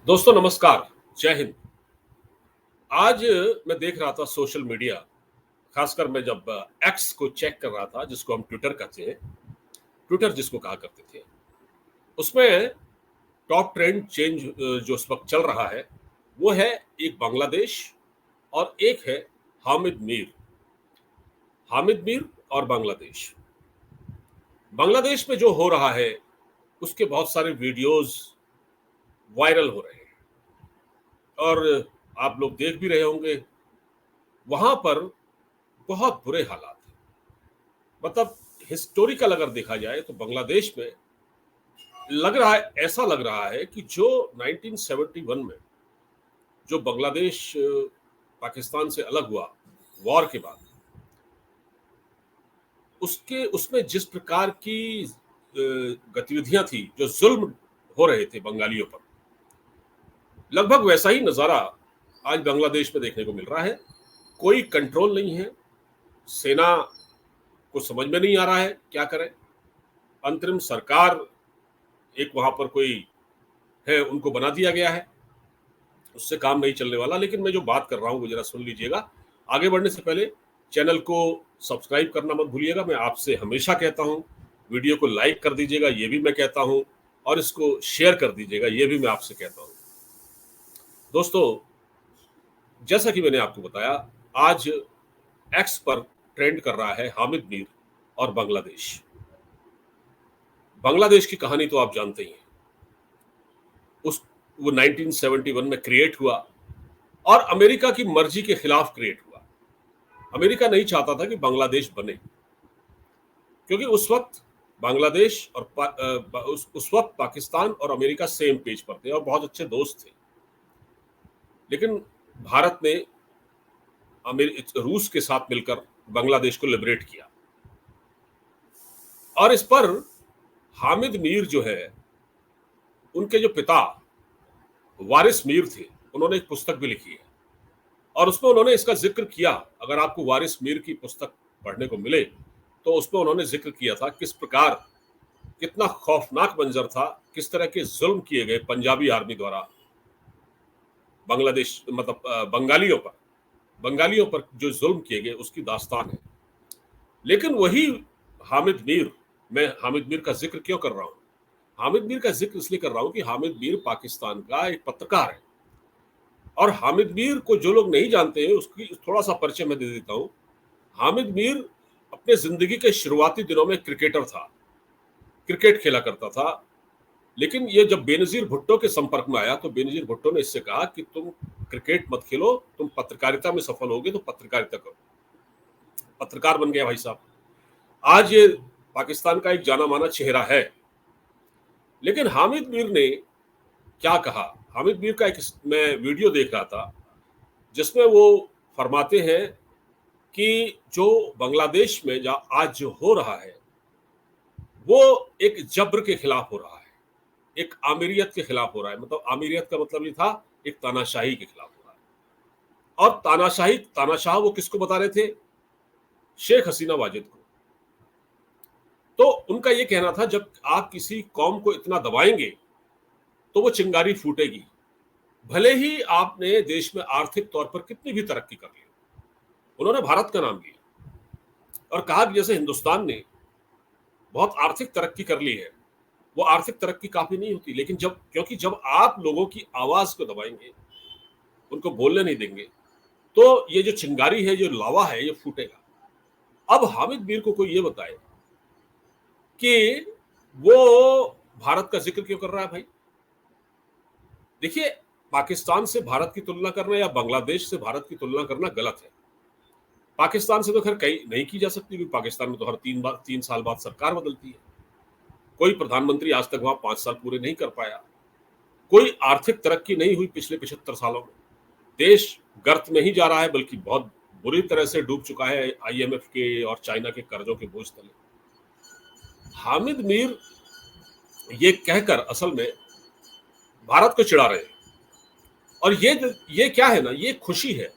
दोस्तों नमस्कार, जय हिंद। आज मैं देख रहा था सोशल मीडिया, खासकर मैं जब एक्स को चेक कर रहा था, जिसको हम ट्विटर कहते हैं, ट्विटर जिसको कहा करते थे। उसमें टॉप ट्रेंड चेंज जो इस वक्त चल रहा है, वो है एक बांग्लादेश और एक है हामिद मीर। हामिद मीर और बांग्लादेश। बांग्लादेश में जो हो रहा है, उसके बहुत सारे वीडियोस वायरल हो रहे हैं और आप लोग देख भी रहे होंगे। वहां पर बहुत बुरे हालात हैं। मतलब हिस्टोरिकल अगर देखा जाए तो बांग्लादेश में लग रहा है, ऐसा लग रहा है कि जो 1971 में जो बांग्लादेश पाकिस्तान से अलग हुआ वॉर के बाद, उसके उसमें जिस प्रकार की गतिविधियां थी, जो जुल्म हो रहे थे बंगालियों पर, लगभग वैसा ही नजारा आज बांग्लादेश में देखने को मिल रहा है। कोई कंट्रोल नहीं है। सेना को समझ में नहीं आ रहा है क्या करें। अंतरिम सरकार एक वहां पर कोई है, उनको बना दिया गया है, उससे काम नहीं चलने वाला। लेकिन मैं जो बात कर रहा हूं वो जरा सुन लीजिएगा। आगे बढ़ने से पहले चैनल को सब्सक्राइब करना मत भूलिएगा। मैं आपसे हमेशा कहता हूं, वीडियो को लाइक कर दीजिएगा, ये भी मैं कहता हूं, और इसको शेयर कर दीजिएगा, ये भी मैं आपसे कहता हूं। दोस्तों, जैसा कि मैंने आपको बताया, आज एक्स पर ट्रेंड कर रहा है हामिद मीर और बांग्लादेश। बांग्लादेश की कहानी तो आप जानते ही हैं। उस वो 1971 में क्रिएट हुआ और अमेरिका की मर्जी के खिलाफ क्रिएट हुआ। अमेरिका नहीं चाहता था कि बांग्लादेश बने, क्योंकि उस वक्त बांग्लादेश और उस वक्त पाकिस्तान और अमेरिका सेम पेज पर थे और बहुत अच्छे दोस्त थे। लेकिन भारत ने रूस के साथ मिलकर बांग्लादेश को लिबरेट किया। और इस पर हामिद मीर जो है, उनके जो पिता वारिस मीर थे, उन्होंने एक पुस्तक भी लिखी है और उसमें उन्होंने इसका जिक्र किया। अगर आपको वारिस मीर की पुस्तक पढ़ने को मिले तो उसमें उन्होंने जिक्र किया था किस प्रकार, कितना खौफनाक मंजर था, किस तरह के जुल्म किए गए पंजाबी आर्मी द्वारा बांग्लादेश, मतलब बंगालियों पर जो जुल्म किए गए, उसकी दास्तान है। लेकिन वही हामिद मीर, मैं हामिद मीर का जिक्र क्यों कर रहा हूं? हामिद मीर का जिक्र इसलिए कर रहा हूं कि हामिद मीर पाकिस्तान का एक पत्रकार है। और हामिद मीर को जो लोग नहीं जानते हैं, उसकी थोड़ा सा परिचय मैं दे देता हूं। हामिद मीर अपने जिंदगी के शुरुआती दिनों में क्रिकेटर था, क्रिकेट खेला करता था। लेकिन ये जब बेनजीर भुट्टो के संपर्क में आया तो बेनजीर भुट्टो ने इससे कहा कि तुम क्रिकेट मत खेलो, तुम पत्रकारिता में सफल होगे तो पत्रकारिता करो। पत्रकार बन गया भाई साहब। आज ये पाकिस्तान का एक जाना माना चेहरा है। लेकिन हामिद मीर ने क्या कहा? हामिद मीर का एक मैं वीडियो देख रहा था जिसमें वो फरमाते हैं कि जो बांग्लादेश में आज जो हो रहा है, वो एक जब्र के खिलाफ हो रहा है, एक आमिरियत के खिलाफ हो रहा है। मतलब आमिरियत का मतलब ये था, एक तानाशाही के खिलाफ हो रहा है। और तानाशाह वो किसको बता रहे थे? शेख हसीना वाजिद को। तो उनका ये कहना था, जब आप किसी कौम को इतना दबाएंगे तो वो चिंगारी फूटेगी, भले ही आपने देश में आर्थिक तौर पर कितनी भी तरक्की कर ली। उन्होंने भारत का नाम लिया और कहा कि जैसे हिंदुस्तान ने बहुत आर्थिक तरक्की कर ली है, वो आर्थिक तरक्की काफी नहीं होती। लेकिन क्योंकि जब आप लोगों की आवाज को दबाएंगे, उनको बोलने नहीं देंगे, तो ये जो चिंगारी है, जो लावा है, ये फूटेगा। अब हामिद मीर को कोई ये बताए कि वो भारत का जिक्र क्यों कर रहा है भाई? देखिए, पाकिस्तान से भारत की तुलना करना या बांग्लादेश से भारत की तुलना करना गलत है। पाकिस्तान से तो खैर कहीं नहीं की जा सकती, क्योंकि पाकिस्तान में तो हर 3 साल बाद सरकार बदलती है। कोई प्रधानमंत्री आज तक वहां 5 साल पूरे नहीं कर पाया। कोई आर्थिक तरक्की नहीं हुई पिछले 75 सालों में। देश गर्त में ही जा रहा है, बल्कि बहुत बुरी तरह से डूब चुका है आईएमएफ के और चाइना के कर्जों के बोझ तले। हामिद मीर ये कहकर असल में भारत को चिढ़ा रहे हैं। और ये क्या है ना, ये खुशी है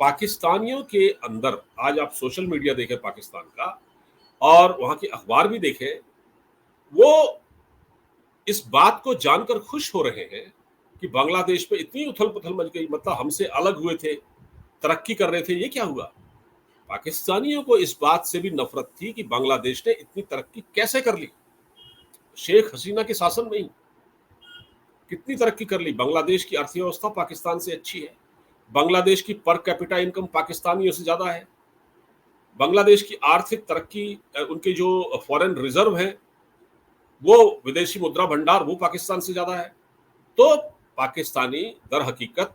पाकिस्तानियों के अंदर। आज आप सोशल मीडिया देखें पाकिस्तान का और वहां के अखबार भी देखें, वो इस बात को जानकर खुश हो रहे हैं कि बांग्लादेश में इतनी उथल-पुथल मच गई, मतलब हमसे अलग हुए थे, तरक्की कर रहे थे, ये क्या हुआ? पाकिस्तानियों को इस बात से भी नफरत थी कि बांग्लादेश ने इतनी तरक्की कैसे कर ली? शेख हसीना के शासन में ही कितनी तरक्की कर ली। बांग्लादेश की अर्थव्यवस्था पाकिस्तान से अच्छी है। बांग्लादेश की पर कैपिटा इनकम पाकिस्तानियों से ज्यादा है। बांग्लादेश की आर्थिक तरक्की, उनके जो फॉरेन रिजर्व है, वो विदेशी मुद्रा भंडार, वो पाकिस्तान से ज्यादा है। तो पाकिस्तानी दर हकीकत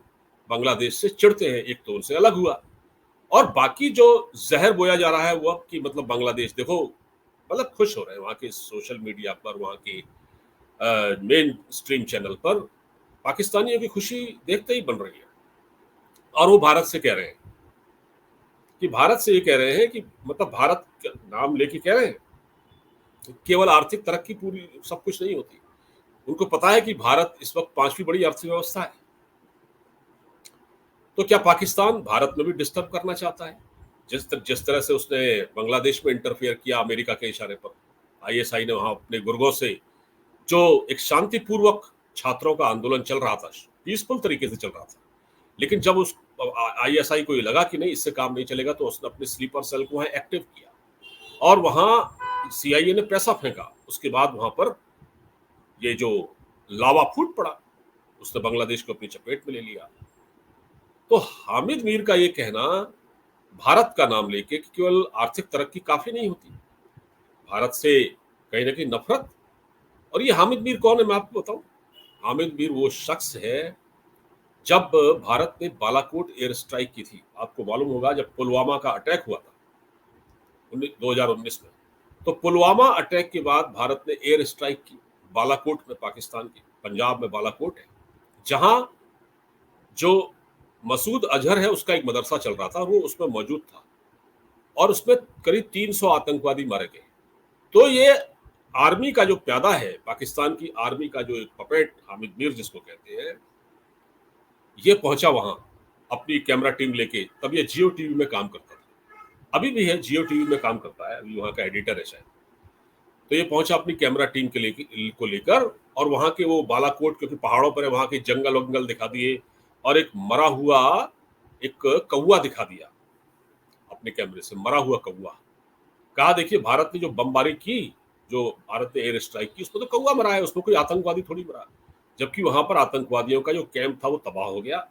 बांग्लादेश से चिढ़ते हैं, एक तो उनसे अलग हुआ, और बाकी जो जहर बोया जा रहा है वो अब कि मतलब बांग्लादेश देखो, मतलब खुश हो रहे हैं वहां के सोशल मीडिया पर, वहां के मेन स्ट्रीम चैनल पर पाकिस्तानियों की खुशी देखते ही बन रही है। और वो भारत से कह रहे हैं कि भारत से ये कह रहे हैं कि मतलब भारत का नाम लेके कह रहे हैं, केवल आर्थिक तरक्की पूरी सब कुछ नहीं होती। उनको पता है कि भारत इस वक्त 5वीं बड़ी अर्थव्यवस्था है। तो क्या पाकिस्तान भारत में भी डिस्टर्ब करना चाहता है? जिस तरह से उसने बांग्लादेश में इंटरफियर किया अमेरिका के इशारे पर, आईएसआई ने वहां अपने गुर्गों से जो एक शांतिपूर्वक छात्रों का आंदोलन चल रहा था, पीसफुल तरीके से चल रहा था, लेकिन जब उस आईएसआई को ये लगा कि नहीं इससे काम नहीं चलेगा, तो उसने अपने स्लीपर सेल को वहां एक्टिव किया और वहां सीआईए ने पैसा फेंका। उसके बाद वहां पर ये जो लावा फूट पड़ा, उसने बांग्लादेश को अपनी चपेट में ले लिया। तो हामिद मीर का ये कहना भारत का नाम लेके कि केवल आर्थिक तरक्की काफी नहीं होती, भारत से कहीं ना कहीं नफरत। और ये हामिद मीर कौन है मैं आपको बताऊं। हामिद मीर वो शख्स है, जब भारत ने बालाकोट एयर स्ट्राइक की थी, आपको मालूम होगा जब पुलवामा का अटैक हुआ था 2019 में, तो पुलवामा अटैक के बाद भारत ने एयर स्ट्राइक की बालाकोट में, पाकिस्तान की पंजाब में बालाकोट है, जहां जो मसूद अजहर है उसका एक मदरसा चल रहा था, वो उसमें मौजूद था और उसमें करीब 300 आतंकवादी मारे गए। तो ये आर्मी का जो प्यादा है, पाकिस्तान की आर्मी का जो एक पपेट हामिद मीर जिसको कहते हैं, ये पहुंचा वहां अपनी कैमरा टीम लेके। तब ये जियो टीवी में काम करता था, अभी भी है, जियो टीवी में काम करता है, अभी वहां का एडिटर है शायद। तो ये पहुंचा अपनी कैमरा टीम को लेकर, और वहां के वो बालाकोट, क्योंकि पहाड़ों पर है, वहां के जंगल वंगल दिखा दिए और एक मरा हुआ एक कौवा दिखा दिया अपने कैमरे से, मरा हुआ कौवा। कहा देखिए भारत ने जो बमबारी की, जो भारत ने एयर स्ट्राइक की, उसमें तो कौवा मरा है, उसमें कोई आतंकवादी थोड़ी मरा। जबकि वहां पर आतंकवादियों का जो कैंप था वो तबाह हो गया,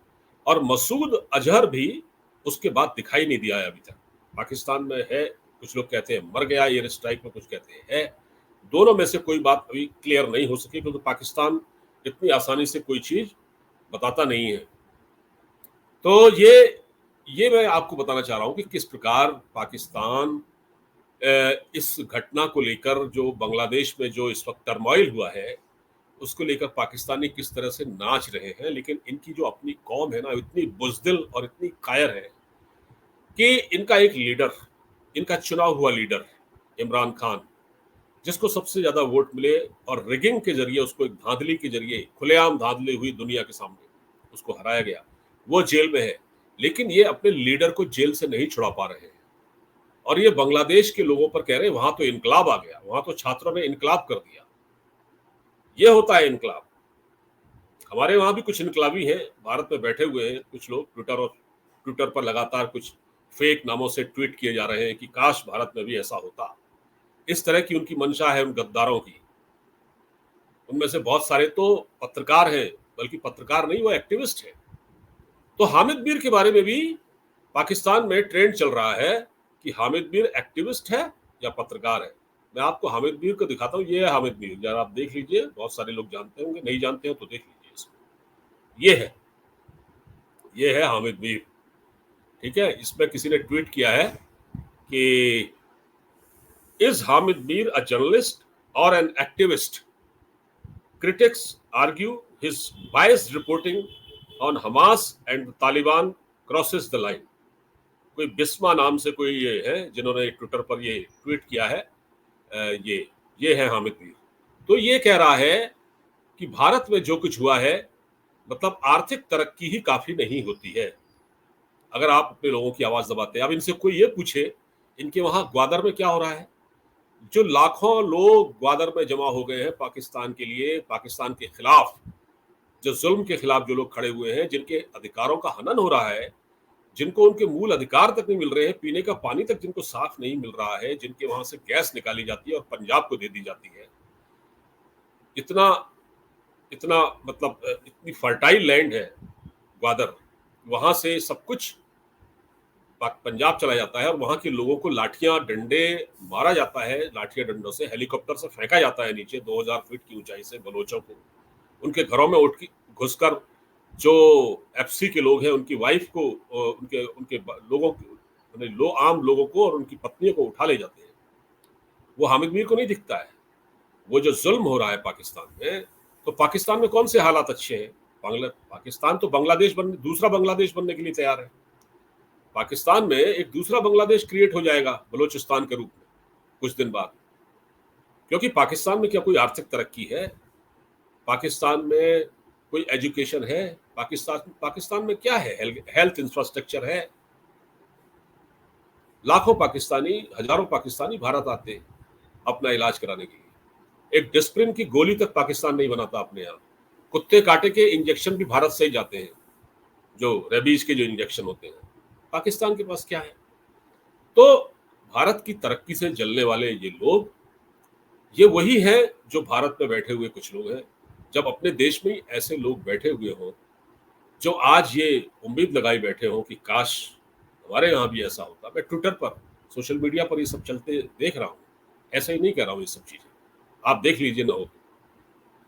और मसूद अजहर भी उसके बाद दिखाई नहीं दिया है अभी तक। पाकिस्तान में है, कुछ लोग कहते हैं मर गया एयर स्ट्राइक में, कुछ कहते हैं है। दोनों में से कोई बात अभी क्लियर नहीं हो सकी, क्योंकि पाकिस्तान इतनी आसानी से कोई चीज बताता नहीं है। तो ये मैं आपको बताना चाह रहा हूं कि किस प्रकार पाकिस्तान इस घटना को लेकर, जो बांग्लादेश में जो इस वक्त टर्मोइल हुआ है, उसको लेकर पाकिस्तानी किस तरह से नाच रहे हैं। लेकिन इनकी जो अपनी कौम है ना, इतनी बुजदिल और इतनी कायर है कि इनका एक लीडर, इनका चुना हुआ लीडर इमरान खान, जिसको सबसे ज्यादा वोट मिले और रिगिंग के जरिए, उसको एक धांधली के जरिए, खुलेआम धांधली हुई दुनिया के सामने उसको हराया गया, वो जेल में है। लेकिन ये अपने लीडर को जेल से नहीं छुड़ा पा रहे हैं, और ये बांग्लादेश के लोगों पर कह रहे हैं वहां तो इनकलाब आ गया, वहां तो छात्रों ने इनकलाब कर दिया। ये होता है इनकलाब। हमारे वहां भी कुछ इनकलाबी हैं, भारत में बैठे हुए हैं कुछ लोग, ट्विटर पर लगातार कुछ फेक नामों से ट्वीट किए जा रहे हैं कि काश भारत में भी ऐसा होता। इस तरह की उनकी मंशा है उन गद्दारों की। उनमें से बहुत सारे तो पत्रकार हैं, बल्कि पत्रकार नहीं, वो एक्टिविस्ट हैं। तो हामिद मीर के बारे में भी पाकिस्तान में ट्रेंड चल रहा है कि हामिद मीर एक्टिविस्ट है या पत्रकार है। मैं आपको हामिद मीर को दिखाता हूँ, ये है हामिद मीर, जरा आप देख लीजिए, बहुत सारे लोग जानते होंगे, नहीं जानते हो तो देख लीजिए इसको। ये है हामिद मीर, ठीक है। इसमें किसी ने ट्वीट किया है कि is Hamid Mir a journalist और an activist, critics argue his biased reporting on Hamas and the Taliban crosses the line। कोई बिस्मा नाम से कोई ये है जिन्होंने ट्विटर पर ये ट्वीट किया है। ये है हामिद मीर। तो ये कह रहा है कि भारत में जो कुछ हुआ है, मतलब आर्थिक तरक्की ही काफी नहीं होती है अगर आप अपने लोगों की आवाज दबाते हैं। अब इनसे कोई ये पूछे इनके वहां ग्वादर में क्या हो रहा है, जो लाखों लोग ग्वादर में जमा हो गए हैं पाकिस्तान के लिए, पाकिस्तान के खिलाफ, जो जुल्म के खिलाफ जो लोग खड़े हुए हैं, जिनके अधिकारों का हनन हो रहा है, जिनको उनके मूल अधिकार तक नहीं मिल रहे हैं, पीने का पानी तक जिनको साफ नहीं मिल रहा है, जिनके वहां से गैस निकाली जाती है और पंजाब को दे दी जाती है। इतना इतना मतलब इतनी फर्टाइल लैंड है ग्वादर, वहां से सब कुछ पंजाब चला जाता है और वहां के लोगों को लाठियां डंडे मारा जाता है, लाठियां डंडों से, हेलीकॉप्टर से फेंका जाता है नीचे 2000 फीट की ऊंचाई से बलोचों को। उनके घरों में उठ घुसकर जो एफसी के लोग हैं उनकी वाइफ को उनके उनके लोगों आम लोगों को और उनकी पत्नियों को उठा ले जाते हैं। वो हामिद मीर को नहीं दिखता है। वो जो जुल्म हो रहा है पाकिस्तान में, तो पाकिस्तान में कौन से हालात अच्छे हैं? पाकिस्तान तो दूसरा बांग्लादेश बनने के लिए तैयार है। पाकिस्तान में एक दूसरा बांग्लादेश क्रिएट हो जाएगा बलोचिस्तान के रूप में कुछ दिन बाद, क्योंकि पाकिस्तान में क्या कोई आर्थिक तरक्की है? पाकिस्तान में कोई एजुकेशन है? पाकिस्तान में क्या है? हेल्थ इंफ्रास्ट्रक्चर है? लाखों पाकिस्तानी, हजारों पाकिस्तानी भारत आते हैं अपना इलाज कराने के लिए। एक डिस्प्रिन की गोली तक पाकिस्तान नहीं बनाता अपने यहाँ। कुत्ते काटे के इंजेक्शन भी भारत से ही जाते हैं, जो रेबीज के जो इंजेक्शन होते हैं। पाकिस्तान के पास क्या है? तो भारत की तरक्की से जलने वाले ये लोग, ये वही हैं जो भारत में बैठे हुए कुछ लोग हैं। जब अपने देश में ही ऐसे लोग बैठे हुए हों, जो आज ये उम्मीद लगाई बैठे हों कि काश हमारे यहाँ भी ऐसा होता। मैं ट्विटर पर, सोशल मीडिया पर ये सब चलते देख रहा हूँ, ऐसा ही नहीं कह रहा हूँ। ये सब चीजें आप देख लीजिए, ना हो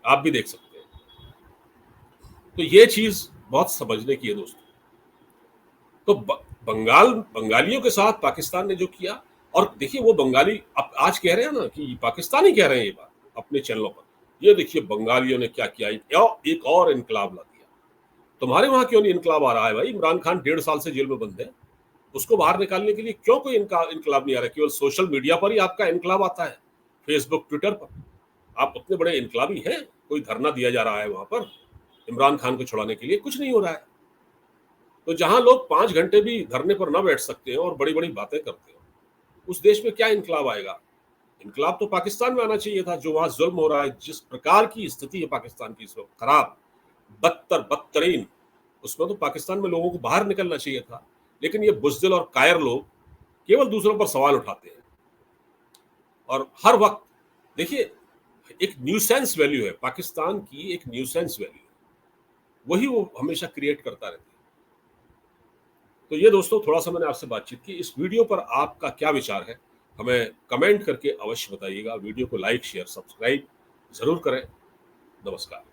आप भी देख सकते हैं। तो ये चीज बहुत समझने की है दोस्तों। तो बंगालियों के साथ पाकिस्तान ने जो किया, और देखिए वो बंगाली अब आज कह रहे हैं ना कि पाकिस्तानी कह रहे हैं ये बात अपने चैनलों पर, ये देखिए बंगालियों ने क्या किया, एक और इनकलाब ला दिया। तुम्हारे वहां क्यों नहीं इनकलाब आ रहा है भाई? इमरान खान 1.5 साल से जेल में बंद है, उसको बाहर निकालने के लिए क्यों कोई इनकलाब नहीं आ रहा? केवल सोशल मीडिया पर ही आपका इनकलाब आता है, फेसबुक ट्विटर पर। आप उतने बड़े इनकलाबी हैं? कोई धरना दिया जा रहा है वहां पर इमरान खान को छुड़ाने के लिए? कुछ नहीं हो रहा है। तो जहां लोग 5 घंटे भी धरने पर ना बैठ सकते हैं और बड़ी बड़ी बातें करते हैं, उस देश में क्या इनकलाब आएगा? इनकलाब तो पाकिस्तान में आना चाहिए था। जो वहां जुल्म हो रहा है, जिस प्रकार की स्थिति है पाकिस्तान की इस वक्त खराब, बदतरीन, उसमें तो पाकिस्तान में लोगों को बाहर निकलना चाहिए था। लेकिन ये बुज़दिल और कायर लोग केवल दूसरों पर सवाल उठाते हैं और हर वक्त देखिए एक न्यूसेंस वैल्यू है पाकिस्तान की, एक न्यूसेंस वैल्यू, वही वो हमेशा क्रिएट करता रहता है। तो ये दोस्तों, थोड़ा सा मैंने आपसे बातचीत की। इस वीडियो पर आपका क्या विचार है, हमें कमेंट करके अवश्य बताइएगा। वीडियो को लाइक, शेयर, सब्सक्राइब जरूर करें। नमस्कार।